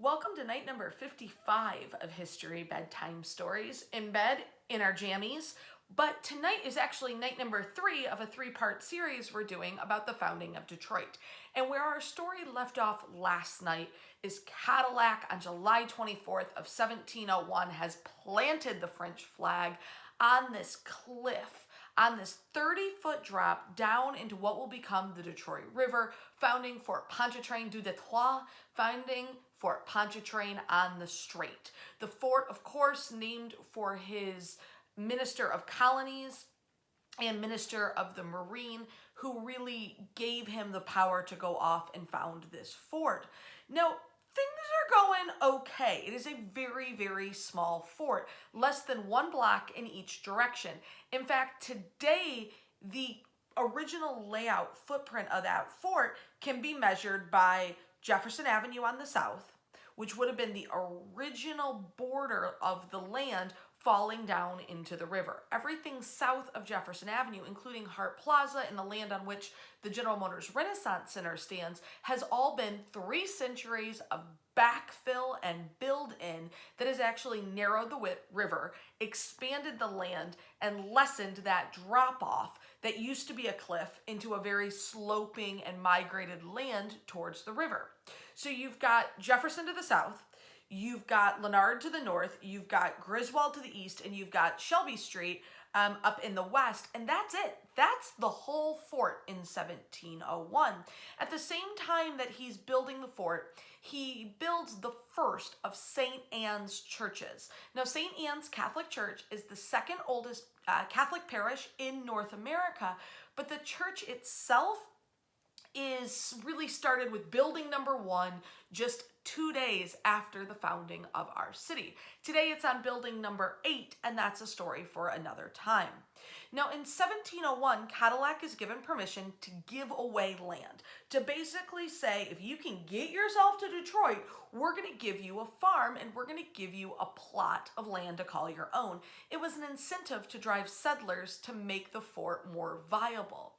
Welcome to night number 55 of History Bedtime Stories in bed in our jammies. But tonight is actually night number 3 of a 3-part series we're doing about the founding of Detroit. And where our story left off last night is Cadillac on July 24th of 1701 has planted the French flag on this cliff, on this 30-foot drop down into what will become the Detroit River, founding Fort Pontchartrain du Detroit, founding Fort Pontchartrain on the Strait. The fort, of course, named for his Minister of Colonies and Minister of the Marine, who really gave him the power to go off and found this fort. Now, things are going okay. It is a very, very small fort, less than 1 block in each direction. In fact, today, the original layout footprint of that fort can be measured by Jefferson Avenue on the south, which would have been the original border of the land falling down into the river. Everything south of Jefferson Avenue, including Hart Plaza and the land on which the General Motors Renaissance Center stands, has all been 3 centuries of backfill and build-in that has actually narrowed the river, expanded the land, and lessened that drop-off that used to be a cliff into a very sloping and migrated land towards the river. So you've got Jefferson to the south, you've got Leonard to the north, you've got Griswold to the east, and you've got Shelby Street up in the west, and that's it. That's the whole fort in 1701. At the same time that he's building the fort, he builds the first of St. Anne's churches. Now, St. Anne's Catholic Church is the second oldest Catholic parish in North America, but the church itself is really started with building number 1 just 2 days after the founding of our city. Today it's on building number 8, and that's a story for another time. Now in 1701, Cadillac is given permission to give away land, to basically say, if you can get yourself to Detroit, we're going to give you a farm and we're going to give you a plot of land to call your own. It was an incentive to drive settlers to make the fort more viable.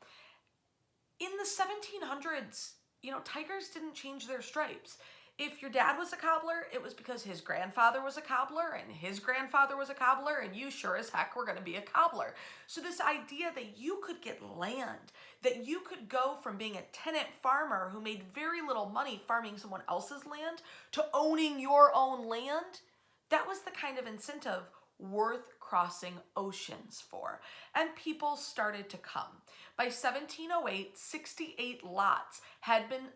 In the 1700s, tigers didn't change their stripes. If your dad was a cobbler, it was because his grandfather was a cobbler and his grandfather was a cobbler, and you sure as heck were going to be a cobbler. So this idea that you could get land, that you could go from being a tenant farmer who made very little money farming someone else's land to owning your own land, that was the kind of incentive worth crossing oceans for. And people started to come. By 1708, 68 lots had been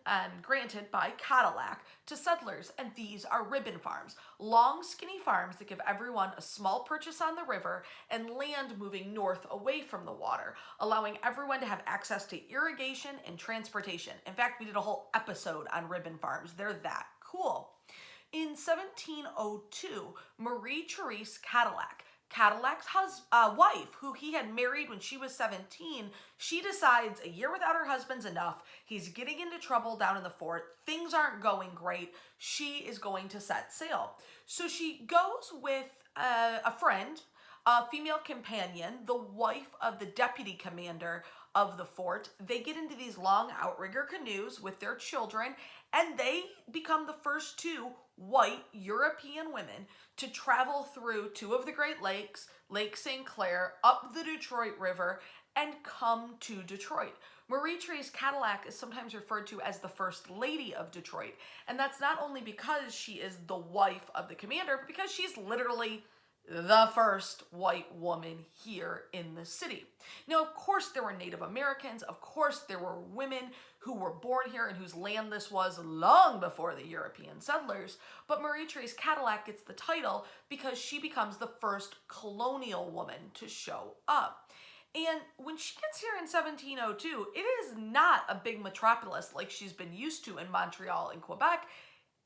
granted by Cadillac to settlers, and these are ribbon farms, long, skinny farms that give everyone a small purchase on the river and land moving north away from the water, allowing everyone to have access to irrigation and transportation. In fact, we did a whole episode on ribbon farms. They're that cool. In 1702, Marie Therese Cadillac, Cadillac's wife, who he had married when she was 17, she decides a year without her husband's enough. He's getting into trouble down in the fort. Things aren't going great. She is going to set sail. So she goes with a friend, a female companion, the wife of the deputy commander of the fort. They get into these long outrigger canoes with their children, and they become the first 2 white European women to travel through 2 of the Great Lakes, Lake St. Clair, up the Detroit River, and come to Detroit. Marie Therese Cadillac is sometimes referred to as the First Lady of Detroit, and that's not only because she is the wife of the commander, but because she's literally the first white woman here in the city. Now, of course, there were Native Americans. Of course, there were women who were born here and whose land this was long before the European settlers. But Marie Therese Cadillac gets the title because she becomes the first colonial woman to show up. And when she gets here in 1702, it is not a big metropolis like she's been used to in Montreal and Quebec.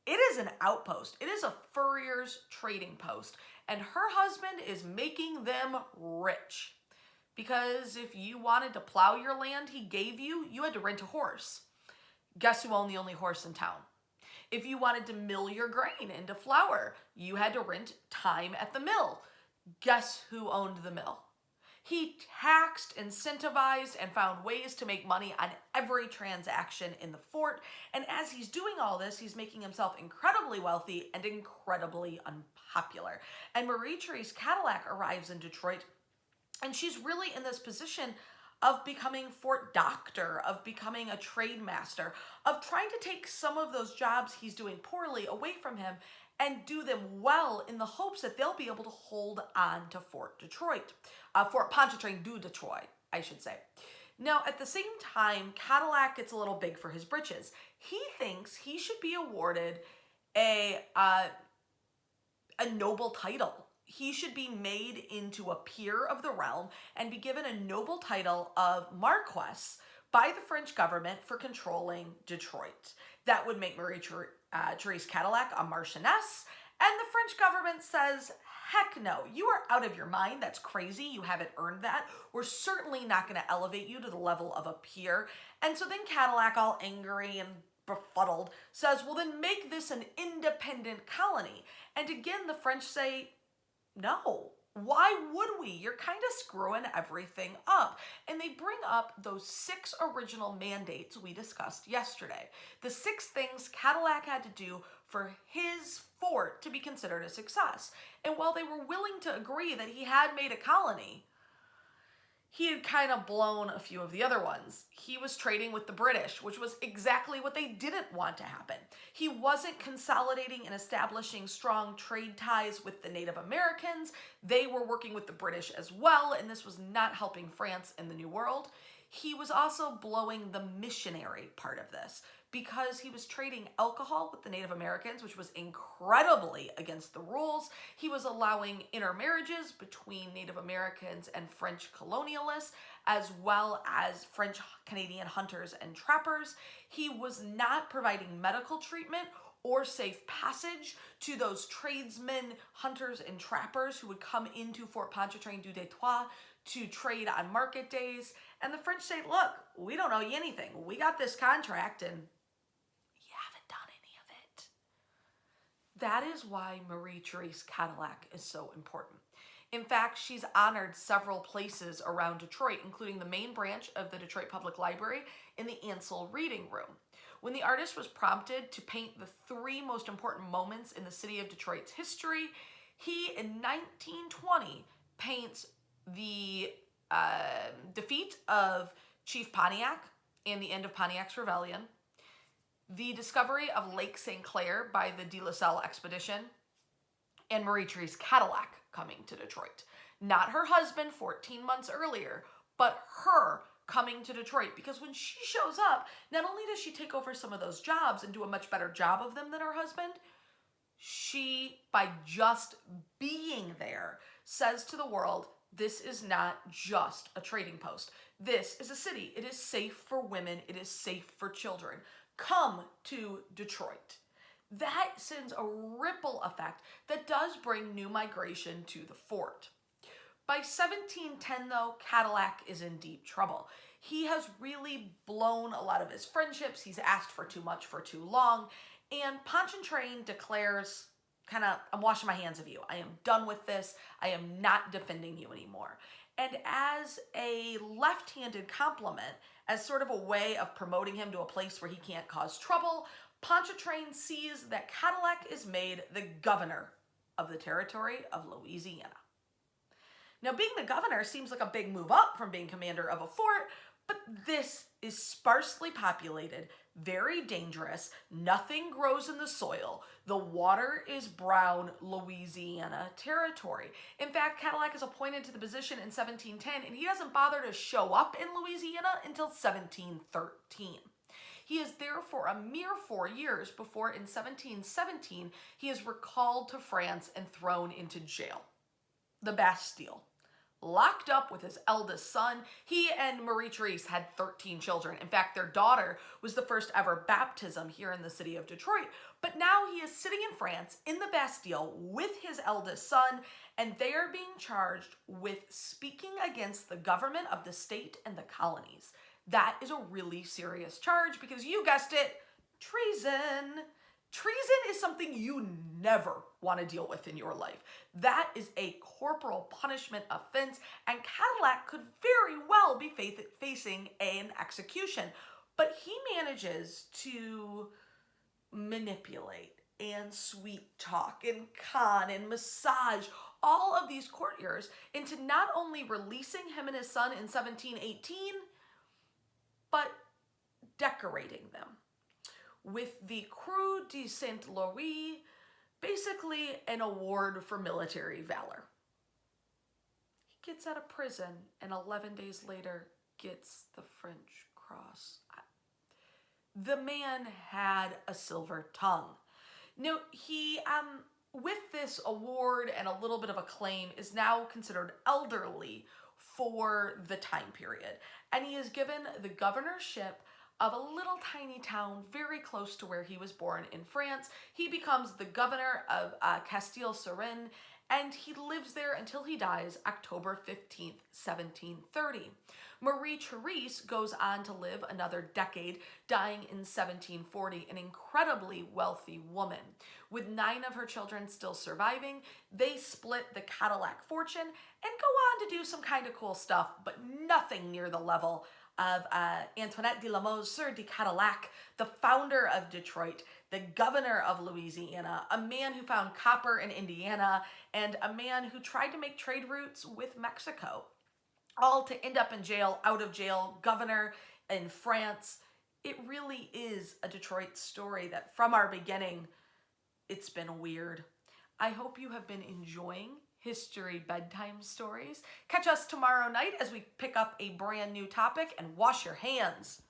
It is an outpost. It is a furrier's trading post. And her husband is making them rich. Because if you wanted to plow your land he gave you, you had to rent a horse. Guess who owned the only horse in town? If you wanted to mill your grain into flour, you had to rent time at the mill. Guess who owned the mill? He taxed, incentivized, and found ways to make money on every transaction in the fort. And as he's doing all this, he's making himself incredibly wealthy and incredibly unpopular. And Marie Therese Cadillac arrives in Detroit, and she's really in this position of becoming fort doctor, of becoming a trade master, of trying to take some of those jobs he's doing poorly away from him and do them well in the hopes that they'll be able to hold on to Fort Detroit. Fort Pontchartrain du Detroit, I should say. Now, at the same time, Cadillac gets a little big for his britches. He thinks he should be awarded a noble title. He should be made into a peer of the realm and be given a noble title of Marquess by the French government for controlling Detroit. That would make Marie Therese Cadillac a Marchioness, and the French government says, heck no, you are out of your mind. That's crazy. You haven't earned that. We're certainly not going to elevate you to the level of a peer. And so then Cadillac, all angry and befuddled, says, well, then make this an independent colony. And again, the French say, no. Why would we? You're kind of screwing everything up. And they bring up those 6 original mandates we discussed yesterday. The 6 things Cadillac had to do for his fort to be considered a success. And while they were willing to agree that he had made a colony, he had kind of blown a few of the other ones. He was trading with the British, which was exactly what they didn't want to happen. He wasn't consolidating and establishing strong trade ties with the Native Americans. They were working with the British as well, and this was not helping France in the New World. He was also blowing the missionary part of this because he was trading alcohol with the Native Americans, which was incredibly against the rules. He was allowing intermarriages between Native Americans and French colonialists, as well as French Canadian hunters and trappers. He was not providing medical treatment or safe passage to those tradesmen, hunters, and trappers who would come into Fort Pontchartrain du Detroit to trade on market days. And the French say, look, we don't owe you anything. We got this contract and you haven't done any of it. That is why Marie Therese Cadillac is so important. In fact, she's honored several places around Detroit, including the main branch of the Detroit Public Library in the Ansel Reading Room. When the artist was prompted to paint the 3 most important moments in the city of Detroit's history, he, in 1920, paints the defeat of Chief Pontiac and the end of Pontiac's rebellion, the discovery of Lake St. Clair by the De La Salle expedition, and Marie Therese Cadillac coming to Detroit. Not her husband 14 months earlier, but her coming to Detroit, because when she shows up, not only does she take over some of those jobs and do a much better job of them than her husband, she, by just being there, says to the world, this is not just a trading post. This is a city. It is safe for women. It is safe for children. Come to Detroit. That sends a ripple effect that does bring new migration to the fort. By 1710, though, Cadillac is in deep trouble. He has really blown a lot of his friendships. He's asked for too much for too long. And Pontchartrain declares, I'm washing my hands of you. I am done with this. I am not defending you anymore. And as a left-handed compliment, as sort of a way of promoting him to a place where he can't cause trouble, Pontchartrain sees that Cadillac is made the governor of the territory of Louisiana. Now, being the governor seems like a big move up from being commander of a fort, but this is sparsely populated, very dangerous, nothing grows in the soil, the water is brown Louisiana territory. In fact, Cadillac is appointed to the position in 1710, and he doesn't bother to show up in Louisiana until 1713. He is there for a mere 4 years before, in 1717, he is recalled to France and thrown into jail, the Bastille. Locked up with his eldest son. He and Marie Therese had 13 children. In fact, their daughter was the first ever baptism here in the city of Detroit. But now he is sitting in France in the Bastille with his eldest son, and they are being charged with speaking against the government of the state and the colonies. That is a really serious charge because, you guessed it, treason. Treason is something you never want to deal with in your life. That is a corporal punishment offense, and Cadillac could very well be facing an execution. But he manages to manipulate and sweet talk and con and massage all of these courtiers into not only releasing him and his son in 1718, but decorating them with the Croix de Saint-Louis, basically an award for military valor. He gets out of prison and 11 days later gets the French Cross. The man had a silver tongue. Now, he, with this award and a little bit of acclaim, is now considered elderly for the time period. And he is given the governorship of a little tiny town very close to where he was born in France. He becomes the governor of Castile-Seraing, and he lives there until he dies October 15th, 1730. Marie Therese goes on to live another decade, dying in 1740, an incredibly wealthy woman. With 9 of her children still surviving, they split the Cadillac fortune and go on to do some kind of cool stuff, but nothing near the level of Antoinette de la Mauser de Cadillac, the founder of Detroit, the governor of Louisiana, a man who found copper in Indiana, and a man who tried to make trade routes with Mexico, all to end up in jail, out of jail, governor in France. It really is a Detroit story that from our beginning, it's been weird. I hope you have been enjoying History Bedtime Stories. Catch us tomorrow night as we pick up a brand new topic, and wash your hands.